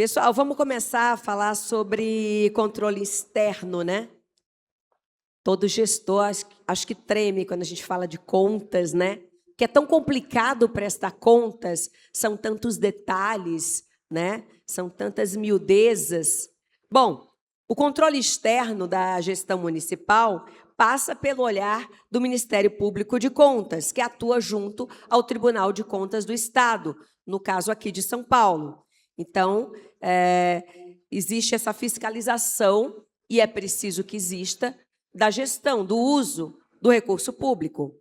Pessoal, vamos começar a falar sobre controle externo, né? Todo gestor, acho que treme quando a gente fala de contas, né? Que é tão complicado prestar contas, são tantos detalhes, né? São tantas miudezas. Bom, o controle externo da gestão municipal passa pelo olhar do Ministério Público de Contas, que atua junto ao Tribunal de Contas do Estado, no caso aqui de São Paulo. Então, existe essa fiscalização, e é preciso que exista, da gestão, do uso do recurso público.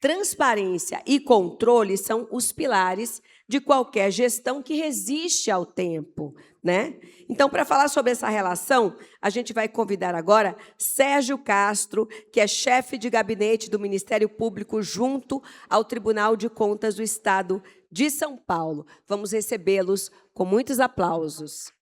Transparência e controle são os pilares de qualquer gestão que resiste ao tempo, né? Então, para falar sobre essa relação, a gente vai convidar agora Sérgio Castro, que é chefe de gabinete do Ministério Público junto ao Tribunal de Contas do Estado de São Paulo. Vamos recebê-los com muitos aplausos.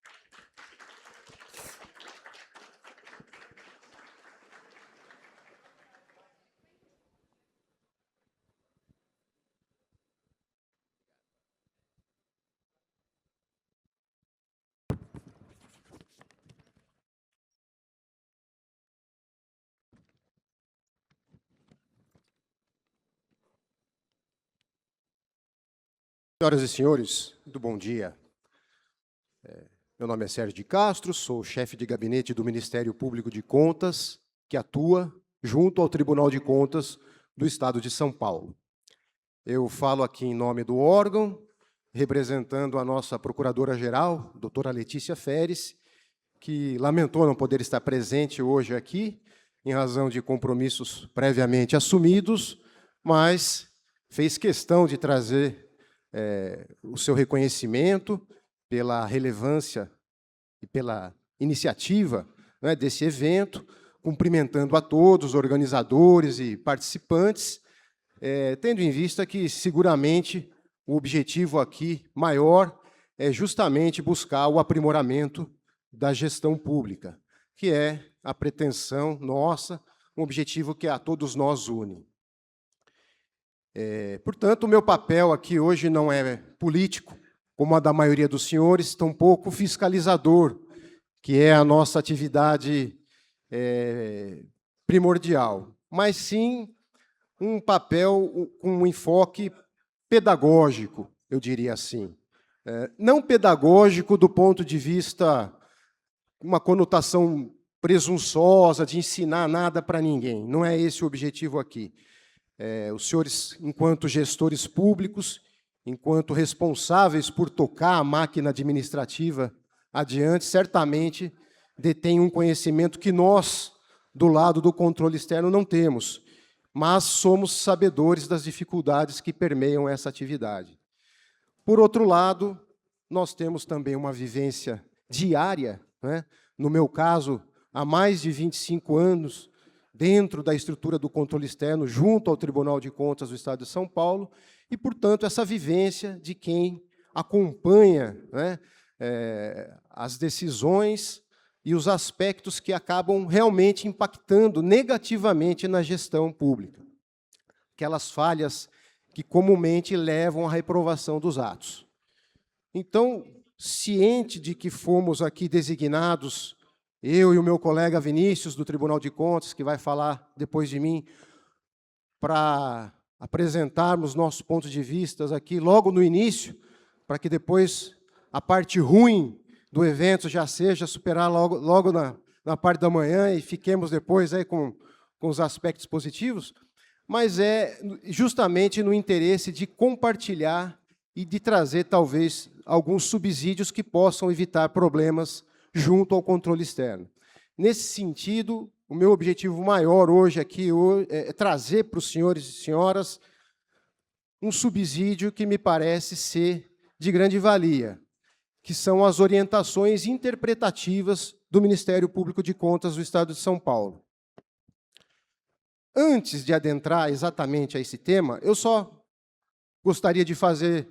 Senhoras e senhores, muito bom dia. Meu nome é Sérgio de Castro, sou chefe de gabinete do Ministério Público de Contas, que atua junto ao Tribunal de Contas do Estado de São Paulo. Eu falo aqui em nome do órgão, representando a nossa procuradora-geral, doutora Letícia Feres, que lamentou não poder estar presente hoje aqui, em razão de compromissos previamente assumidos, mas fez questão de trazer o seu reconhecimento pela relevância e pela iniciativa, né, desse evento, cumprimentando a todos, os organizadores e participantes, tendo em vista que, seguramente, o objetivo aqui maior é justamente buscar o aprimoramento da gestão pública, que é a pretensão nossa, um objetivo que a todos nós une. Portanto, o meu papel aqui hoje não é político, como a da maioria dos senhores, tampouco fiscalizador, que é a nossa atividade primordial, mas sim um papel com um enfoque pedagógico, eu diria assim. Não pedagógico do ponto de vista, uma conotação presunçosa de ensinar nada para ninguém, não é esse o objetivo aqui. Os senhores, enquanto gestores públicos, enquanto responsáveis por tocar a máquina administrativa adiante, certamente detêm um conhecimento que nós, do lado do controle externo, não temos, mas somos sabedores das dificuldades que permeiam essa atividade. Por outro lado, nós temos também uma vivência diária, né? No meu caso, há mais de 25 anos, dentro da estrutura do controle externo, junto ao Tribunal de Contas do Estado de São Paulo, e, portanto, essa vivência de quem acompanha, né, as decisões e os aspectos que acabam realmente impactando negativamente na gestão pública. Aquelas falhas que comumente levam à reprovação dos atos. Então, ciente de que fomos aqui designados, eu e o meu colega Vinícius, do Tribunal de Contas, que vai falar depois de mim, para apresentarmos nossos pontos de vista aqui logo no início, para que depois a parte ruim do evento já seja superar logo na parte da manhã e fiquemos depois aí com os aspectos positivos, mas é justamente no interesse de compartilhar e de trazer, talvez, alguns subsídios que possam evitar problemas junto ao controle externo. Nesse sentido, o meu objetivo maior hoje aqui é trazer para os senhores e senhoras um subsídio que me parece ser de grande valia, que são as orientações interpretativas do Ministério Público de Contas do Estado de São Paulo. Antes de adentrar exatamente a esse tema, eu só gostaria de fazer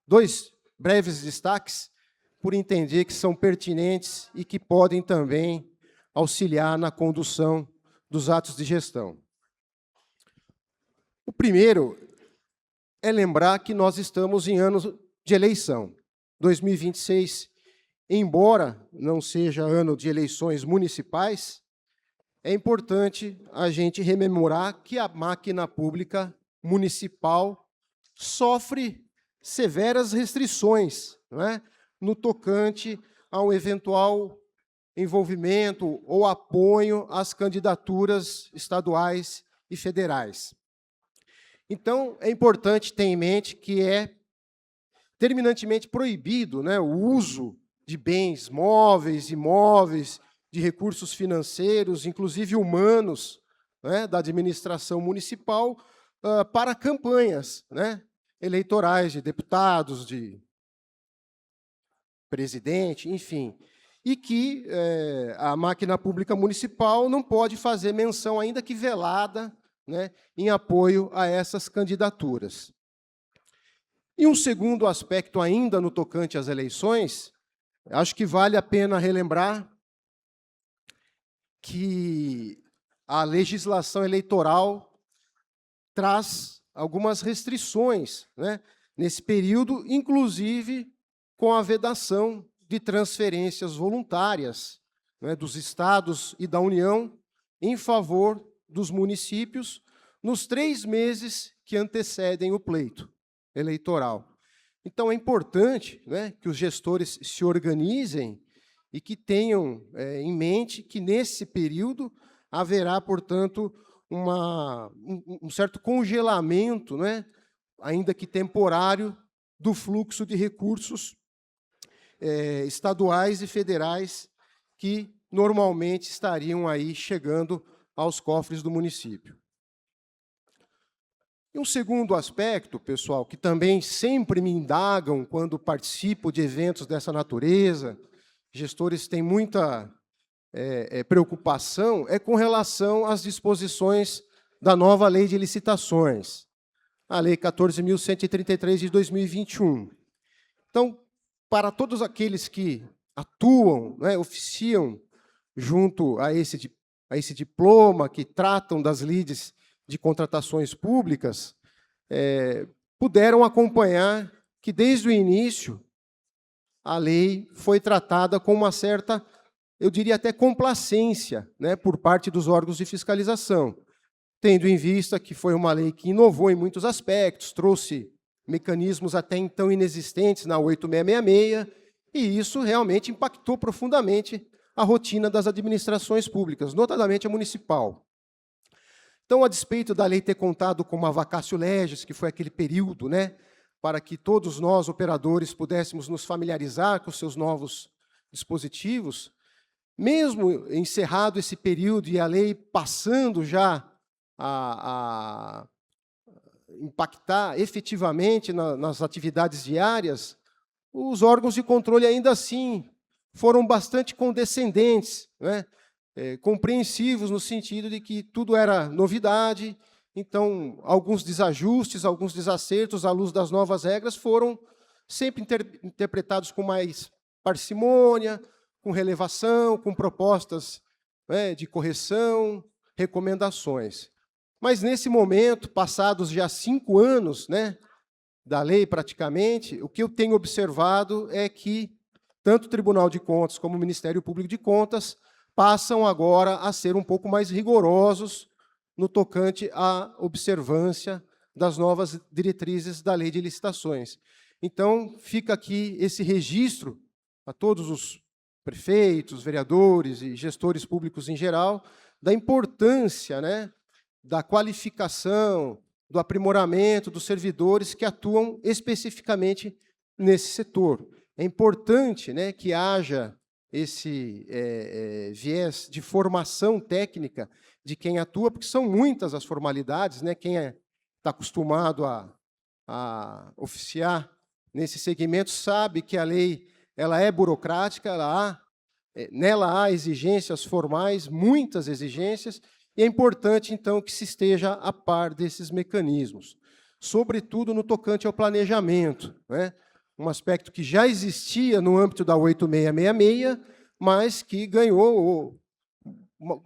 2 breves destaques, por entender que são pertinentes e que podem também auxiliar na condução dos atos de gestão. O primeiro é lembrar que nós estamos em anos de eleição. 2026, embora não seja ano de eleições municipais, é importante a gente rememorar que a máquina pública municipal sofre severas restrições, não é? No tocante ao eventual envolvimento ou apoio às candidaturas estaduais e federais. Então, é importante ter em mente que é terminantemente proibido, né, o uso de bens móveis, imóveis, de recursos financeiros, inclusive humanos, né, da administração municipal, para campanhas, né, eleitorais de deputados, de presidente, enfim, e que a máquina pública municipal não pode fazer menção, ainda que velada, né, em apoio a essas candidaturas. E um segundo aspecto ainda no tocante às eleições, acho que vale a pena relembrar que a legislação eleitoral traz algumas restrições, né, nesse período, inclusive com a vedação de transferências voluntárias, né, dos estados e da União em favor dos municípios nos 3 meses que antecedem o pleito eleitoral. Então, é importante, né, que os gestores se organizem e que tenham em mente que, nesse período, haverá, portanto, um certo congelamento, né, ainda que temporário, do fluxo de recursos estaduais e federais que normalmente estariam aí chegando aos cofres do município. E um segundo aspecto, pessoal, que também sempre me indagam quando participo de eventos dessa natureza, gestores têm muita preocupação, é com relação às disposições da nova Lei de Licitações, a Lei 14.133 de 2021. Então, para todos aqueles que atuam, né, oficiam junto a esse diploma, que tratam das lides de contratações públicas, puderam acompanhar que, desde o início, a lei foi tratada com uma certa, eu diria até complacência, né, por parte dos órgãos de fiscalização, tendo em vista que foi uma lei que inovou em muitos aspectos, trouxe mecanismos até então inexistentes na 8666, e isso realmente impactou profundamente a rotina das administrações públicas, notadamente a municipal. Então, a despeito da lei ter contado com uma vacatio legis, que foi aquele período, né, para que todos nós, operadores, pudéssemos nos familiarizar com os seus novos dispositivos, mesmo encerrado esse período e a lei passando já a impactar efetivamente nas atividades diárias, os órgãos de controle ainda assim foram bastante condescendentes, né? Compreensivos no sentido de que tudo era novidade, então alguns desajustes, alguns desacertos à luz das novas regras foram sempre interpretados com mais parcimônia, com relevação, com propostas, né, de correção, recomendações. Mas, nesse momento, passados já 5 anos, né, da lei praticamente, o que eu tenho observado é que tanto o Tribunal de Contas como o Ministério Público de Contas passam agora a ser um pouco mais rigorosos no tocante à observância das novas diretrizes da Lei de Licitações. Então, fica aqui esse registro a todos os prefeitos, vereadores e gestores públicos em geral, da importância, né, da qualificação, do aprimoramento dos servidores que atuam especificamente nesse setor. É importante, né, que haja esse viés de formação técnica de quem atua, porque são muitas as formalidades, né? Quem está acostumado a oficiar nesse segmento sabe que a lei ela é burocrática, nela há exigências formais, muitas exigências, e é importante, então, que se esteja a par desses mecanismos, sobretudo no tocante ao planejamento, né? Um aspecto que já existia no âmbito da 8666, mas que ganhou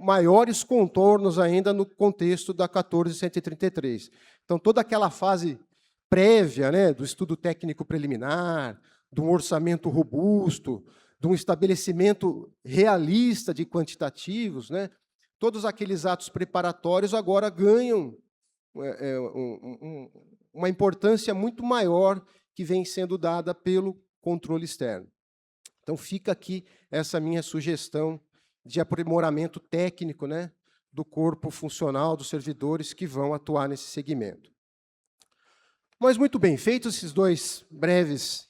maiores contornos ainda no contexto da 14.133. Então, toda aquela fase prévia, né, do estudo técnico preliminar, de um orçamento robusto, de um estabelecimento realista de quantitativos, né? Todos aqueles atos preparatórios agora ganham uma importância muito maior que vem sendo dada pelo controle externo. Então, fica aqui essa minha sugestão de aprimoramento técnico, né, do corpo funcional dos servidores que vão atuar nesse segmento. Mas, muito bem, feitos esses dois breves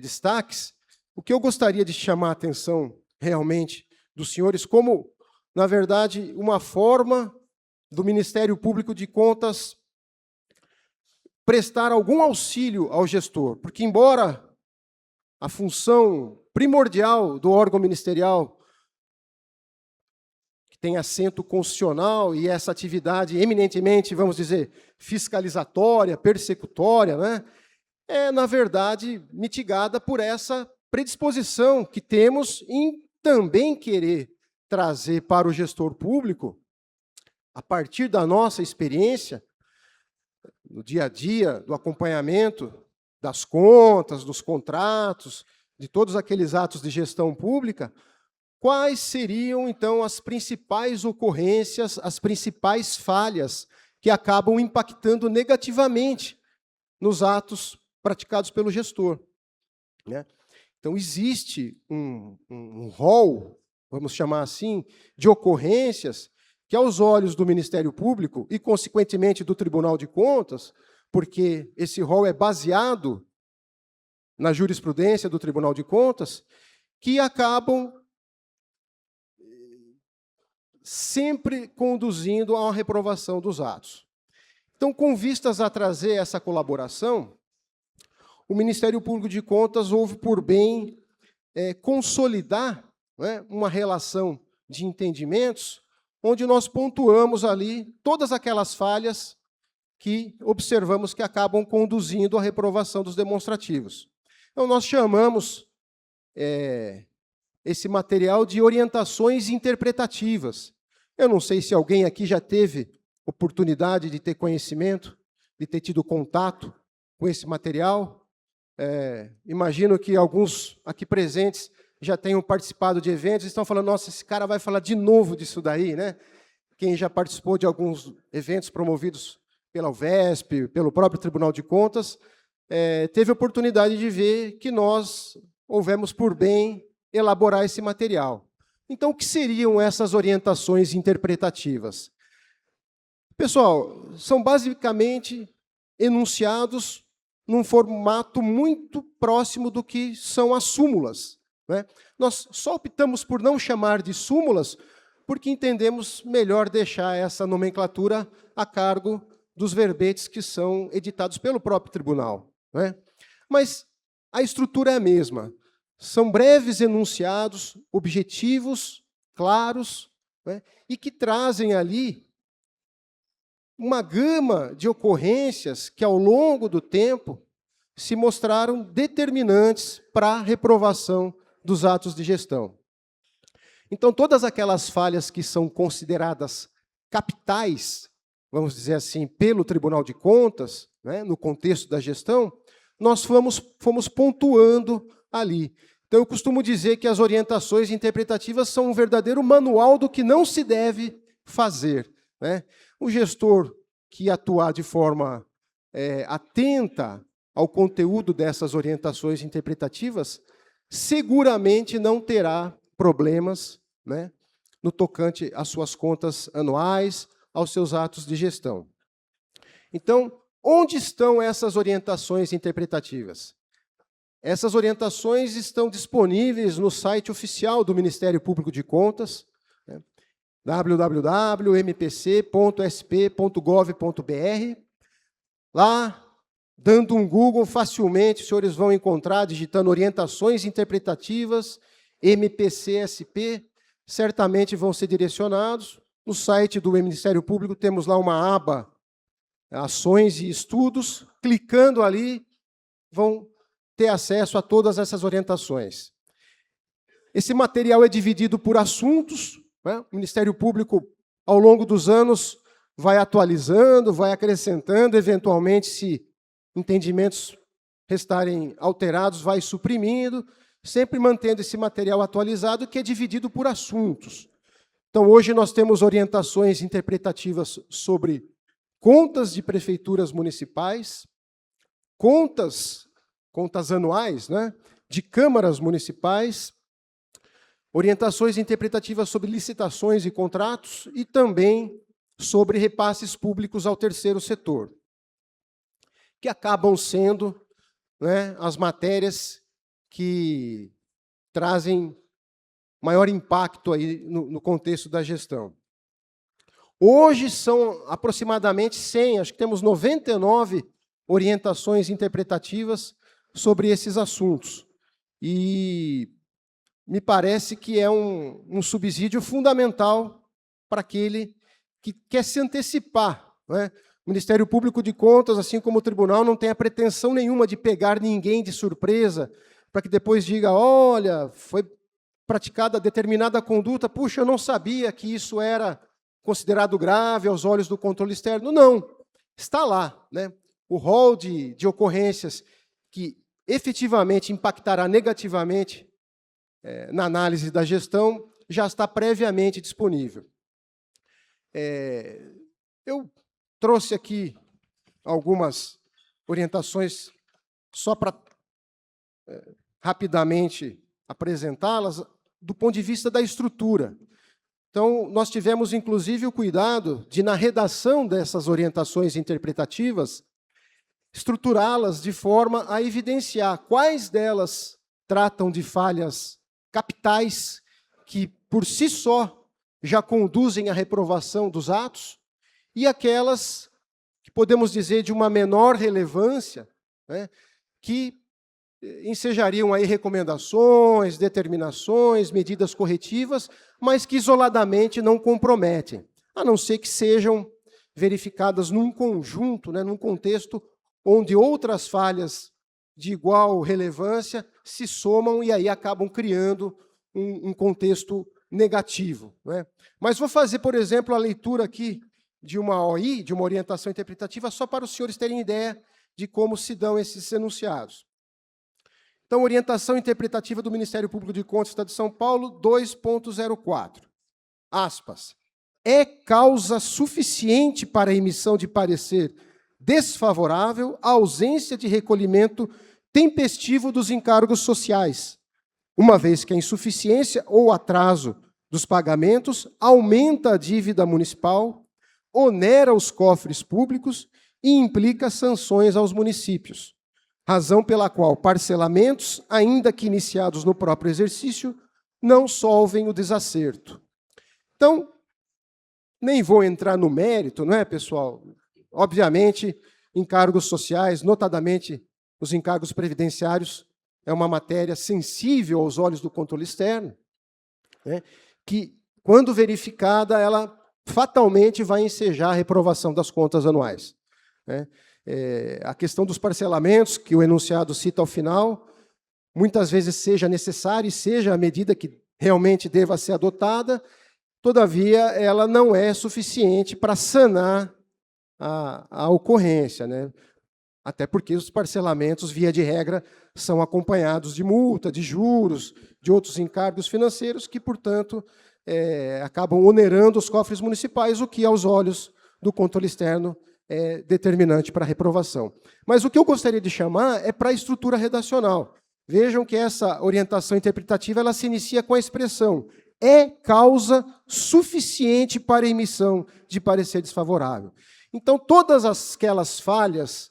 destaques, o que eu gostaria de chamar a atenção realmente dos senhores como, na verdade, uma forma do Ministério Público de Contas prestar algum auxílio ao gestor, porque, embora a função primordial do órgão ministerial, que tem assento constitucional, e essa atividade eminentemente, vamos dizer, fiscalizatória, persecutória, né, é, na verdade, mitigada por essa predisposição que temos em também querer trazer para o gestor público, a partir da nossa experiência, no dia a dia, do acompanhamento das contas, dos contratos, de todos aqueles atos de gestão pública, quais seriam, então, as principais ocorrências, as principais falhas que acabam impactando negativamente nos atos praticados pelo gestor, né? Então, existe um rol, vamos chamar assim, de ocorrências que, aos olhos do Ministério Público e, consequentemente, do Tribunal de Contas, porque esse rol é baseado na jurisprudência do Tribunal de Contas, que acabam sempre conduzindo a uma reprovação dos atos. Então, com vistas a trazer essa colaboração, o Ministério Público de Contas houve por bem consolidar, né, uma relação de entendimentos, onde nós pontuamos ali todas aquelas falhas que observamos que acabam conduzindo à reprovação dos demonstrativos. Então, nós chamamos esse material de orientações interpretativas. Eu não sei se alguém aqui já teve oportunidade de ter conhecimento, de ter tido contato com esse material. Imagino que alguns aqui presentes já tenham participado de eventos e estão falando, nossa, esse cara vai falar de novo disso daí, né? Quem já participou de alguns eventos promovidos pela UVESP, pelo próprio Tribunal de Contas, teve a oportunidade de ver que nós houvemos por bem elaborar esse material. Então, o que seriam essas orientações interpretativas? Pessoal, são basicamente enunciados num formato muito próximo do que são as súmulas, né? Nós só optamos por não chamar de súmulas porque entendemos melhor deixar essa nomenclatura a cargo dos verbetes que são editados pelo próprio tribunal, né? Mas a estrutura é a mesma. São breves enunciados, objetivos, claros, né, e que trazem ali uma gama de ocorrências que, ao longo do tempo, se mostraram determinantes para a reprovação dos atos de gestão. Então, todas aquelas falhas que são consideradas capitais, vamos dizer assim, pelo Tribunal de Contas, né, no contexto da gestão, nós fomos pontuando ali. Então, eu costumo dizer que as orientações interpretativas são um verdadeiro manual do que não se deve fazer, né? O gestor que atuar de forma atenta ao conteúdo dessas orientações interpretativas, seguramente não terá problemas, né, no tocante às suas contas anuais, aos seus atos de gestão. Então, onde estão essas orientações interpretativas? Essas orientações estão disponíveis no site oficial do Ministério Público de Contas, né, www.mpc.sp.gov.br. Lá, dando um Google, facilmente os senhores vão encontrar, digitando orientações interpretativas, MPC-SP, certamente vão ser direcionados. No site do Ministério Público temos lá uma aba, ações e estudos, clicando ali, vão ter acesso a todas essas orientações. Esse material é dividido por assuntos, né? O Ministério Público, ao longo dos anos, vai atualizando, vai acrescentando, eventualmente, se entendimentos restarem alterados, vai suprimindo. sempre mantendo esse material atualizado, que é dividido por assuntos. Então, hoje nós temos orientações interpretativas sobre contas de prefeituras municipais, contas anuais, né, de câmaras municipais, orientações interpretativas sobre licitações e contratos e também sobre repasses públicos ao terceiro setor, que acabam sendo, né, as matérias que trazem maior impacto aí no contexto da gestão. Hoje são aproximadamente 100, acho que temos 99 orientações interpretativas sobre esses assuntos. E me parece que é um subsídio fundamental para aquele que quer se antecipar, né? O Ministério Público de Contas, assim como o tribunal, não tem a pretensão nenhuma de pegar ninguém de surpresa, para que depois diga, olha, foi praticada determinada conduta, puxa, eu não sabia que isso era considerado grave aos olhos do controle externo. Não, está lá, né? O rol de ocorrências que efetivamente impactará negativamente na análise da gestão já está previamente disponível. Eu trouxe aqui algumas orientações só para rapidamente apresentá-las do ponto de vista da estrutura. Então, nós tivemos, inclusive, o cuidado de, na redação dessas orientações interpretativas, estruturá-las de forma a evidenciar quais delas tratam de falhas capitais que, por si só, já conduzem à reprovação dos atos, e aquelas que podemos dizer de uma menor relevância, né, que ensejariam aí recomendações, determinações, medidas corretivas, mas que isoladamente não comprometem, a não ser que sejam verificadas num conjunto, né, num contexto onde outras falhas de igual relevância se somam e aí acabam criando um contexto negativo, né? Mas vou fazer, por exemplo, a leitura aqui de uma OI, de uma orientação interpretativa, só para os senhores terem ideia de como se dão esses enunciados. Então, orientação interpretativa do Ministério Público de Contas do Estado de São Paulo, 2.04. Aspas. É causa suficiente para a emissão de parecer desfavorável a ausência de recolhimento tempestivo dos encargos sociais, uma vez que a insuficiência ou atraso dos pagamentos aumenta a dívida municipal, onera os cofres públicos e implica sanções aos municípios, razão pela qual parcelamentos, ainda que iniciados no próprio exercício, não solvem o desacerto. Então, nem vou entrar no mérito, não é, pessoal? Obviamente, encargos sociais, notadamente os encargos previdenciários, é uma matéria sensível aos olhos do controle externo, né, que, quando verificada, ela fatalmente vai ensejar a reprovação das contas anuais, né? A questão dos parcelamentos, que o enunciado cita ao final, muitas vezes seja necessária e seja a medida que realmente deva ser adotada, todavia, ela não é suficiente para sanar a ocorrência, né? Até porque os parcelamentos, via de regra, são acompanhados de multa, de juros, de outros encargos financeiros que, portanto, acabam onerando os cofres municipais, o que, aos olhos do controle externo, é determinante para a reprovação. Mas o que eu gostaria de chamar é para a estrutura redacional. Vejam que essa orientação interpretativa ela se inicia com a expressão é causa suficiente para a emissão de parecer desfavorável. Então, todas aquelas falhas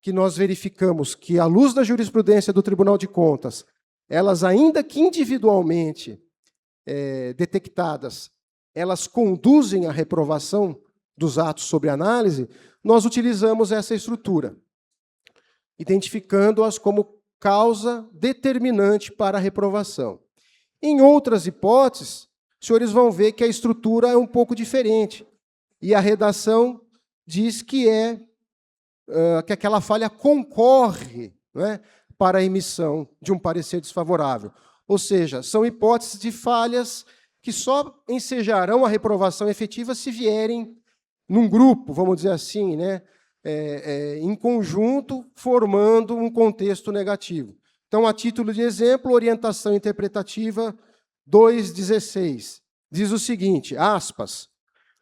que nós verificamos que, à luz da jurisprudência do Tribunal de Contas, elas, ainda que individualmente detectadas, elas conduzem à reprovação dos atos sobre análise, nós utilizamos essa estrutura, identificando-as como causa determinante para a reprovação. Em outras hipóteses, os senhores vão ver que a estrutura é um pouco diferente, e a redação diz que que aquela falha concorre, né, para a emissão de um parecer desfavorável. Ou seja, são hipóteses de falhas que só ensejarão a reprovação efetiva se vierem num grupo, vamos dizer assim, né, em conjunto, formando um contexto negativo. Então, a título de exemplo, orientação interpretativa 2.16, diz o seguinte, aspas,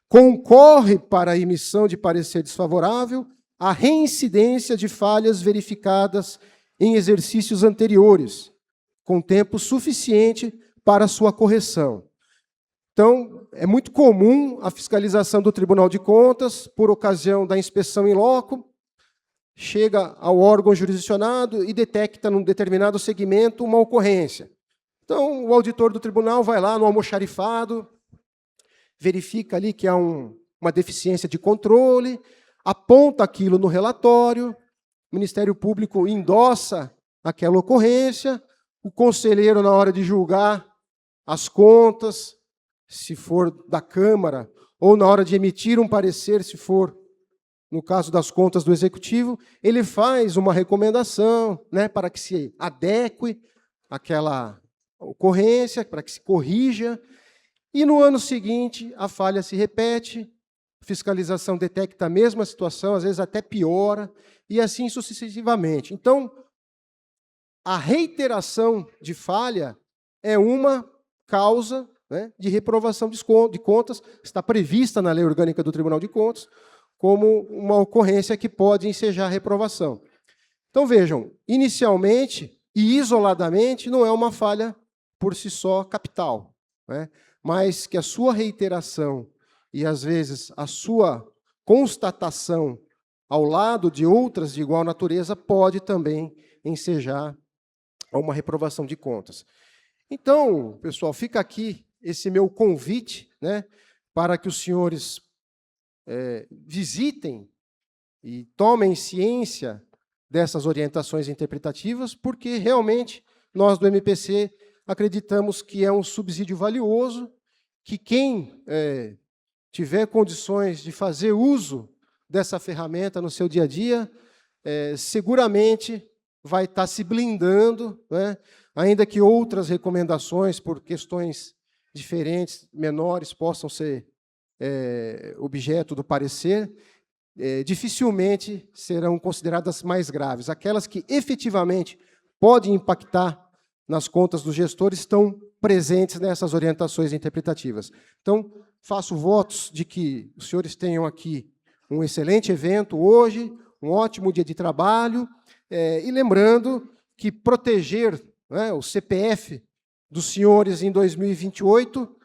concorre para a emissão de parecer desfavorável a reincidência de falhas verificadas em exercícios anteriores, com tempo suficiente para sua correção. Então, é muito comum a fiscalização do Tribunal de Contas, por ocasião da inspeção em loco, chega ao órgão jurisdicionado e detecta num determinado segmento uma ocorrência. Então, o auditor do tribunal vai lá no almoxarifado, verifica ali que há uma deficiência de controle, aponta aquilo no relatório, o Ministério Público endossa aquela ocorrência, o conselheiro, na hora de julgar as contas, se for da Câmara, ou na hora de emitir um parecer, se for, no caso das contas do Executivo, ele faz uma recomendação, né, para que se adeque àquela ocorrência, para que se corrija, e no ano seguinte a falha se repete, a fiscalização detecta a mesma situação, às vezes até piora, e assim sucessivamente. Então, a reiteração de falha é uma causa, né, de reprovação de contas, está prevista na Lei Orgânica do Tribunal de Contas, como uma ocorrência que pode ensejar reprovação. Então, vejam, inicialmente e isoladamente, não é uma falha por si só capital, né, mas que a sua reiteração e, às vezes, a sua constatação ao lado de outras de igual natureza pode também ensejar uma reprovação de contas. Então, pessoal, fica aqui esse meu convite, né, para que os senhores visitem e tomem ciência dessas orientações interpretativas, porque realmente nós do MPC acreditamos que é um subsídio valioso, que quem tiver condições de fazer uso dessa ferramenta no seu dia a dia, seguramente vai estar se blindando, né, ainda que outras recomendações, por questões diferentes, menores, possam ser objeto do parecer, dificilmente serão consideradas mais graves. Aquelas que efetivamente podem impactar nas contas dos gestores estão presentes nessas orientações interpretativas. Então, faço votos de que os senhores tenham aqui um excelente evento hoje, um ótimo dia de trabalho, e lembrando que proteger, né, o CPF dos senhores em 2028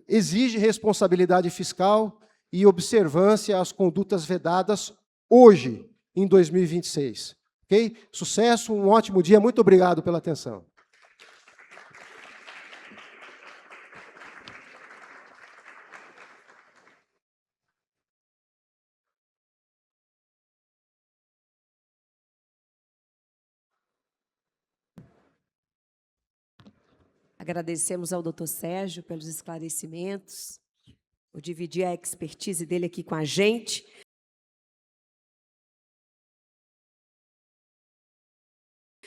exige responsabilidade fiscal e observância às condutas vedadas hoje, em 2026. Ok? Sucesso, um ótimo dia, muito obrigado pela atenção. Agradecemos ao doutor Sérgio pelos esclarecimentos, por dividir a expertise dele aqui com a gente.